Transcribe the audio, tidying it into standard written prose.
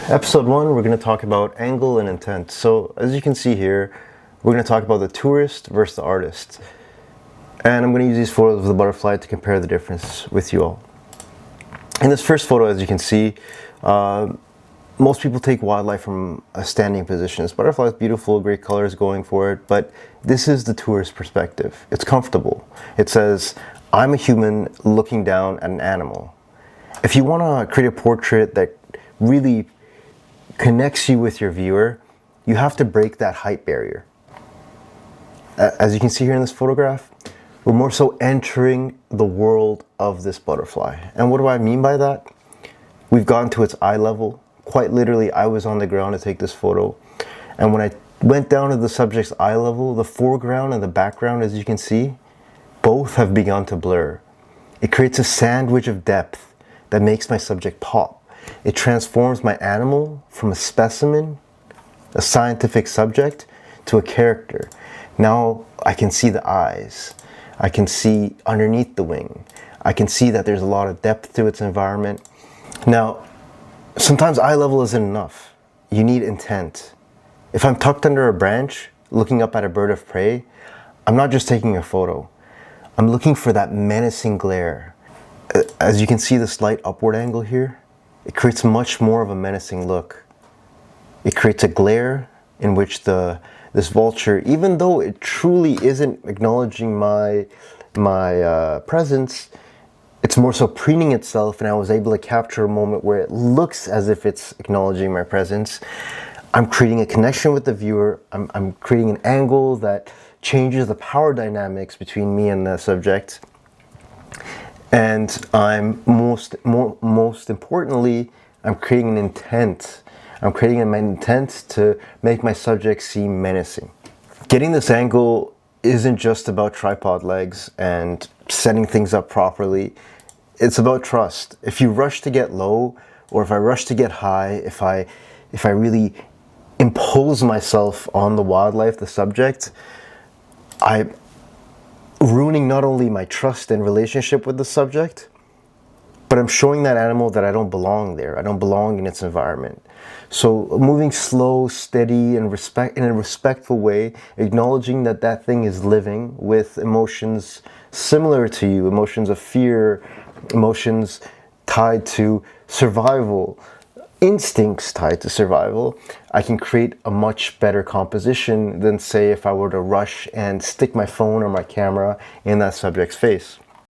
Episode 1, we're going to talk about angle and intent. So as you can see here, we're going to talk about the tourist versus the artist. And I'm going to use these photos of the butterfly to compare the difference with you all. In this first photo, as you can see, most people take wildlife from a standing position. This butterfly is beautiful, great colors going for it, but this is the tourist perspective. It's comfortable. It says, I'm a human looking down at an animal. If you want to create a portrait that really connects you with your viewer, you have to break that height barrier. As you can see here in this photograph, we're more so entering the world of this butterfly. And what do I mean by that? We've gotten to its eye level. Quite literally, I was on the ground to take this photo. And when I went down to the subject's eye level, the foreground and the background, as you can see, both have begun to blur. It creates a sandwich of depth that makes my subject pop. It transforms my animal from a specimen, a scientific subject, to a character. Now I can see the eyes. I can see underneath the wing. I can see that there's a lot of depth to its environment. Now, sometimes eye level isn't enough. You need intent. If I'm tucked under a branch, looking up at a bird of prey, I'm not just taking a photo. I'm looking for that menacing glare. As you can see the slight upward angle here, it creates much more of a menacing look. It creates a glare in which this vulture, even though it truly isn't acknowledging my presence, it's more so preening itself, and I was able to capture a moment where it looks as if it's acknowledging my presence. I'm creating a connection with the viewer. I'm creating an angle that changes the power dynamics between me and the subject. And I'm most importantly, I'm creating an intent. I'm creating an intent to make my subject seem menacing. Getting this angle isn't just about tripod legs and setting things up properly. It's about trust. If you rush to get low, or if I rush to get high, if I really impose myself on the wildlife, the subject, I'm ruining not only my trust and relationship with the subject, but I'm showing that animal that I don't belong there. I don't belong in its environment. So moving slow, steady, and in a respectful way, acknowledging that that thing is living with emotions similar to you, emotions of fear, emotions tied to survival, instincts tied to survival, I can create a much better composition than, say, if I were to rush and stick my phone or my camera in that subject's face.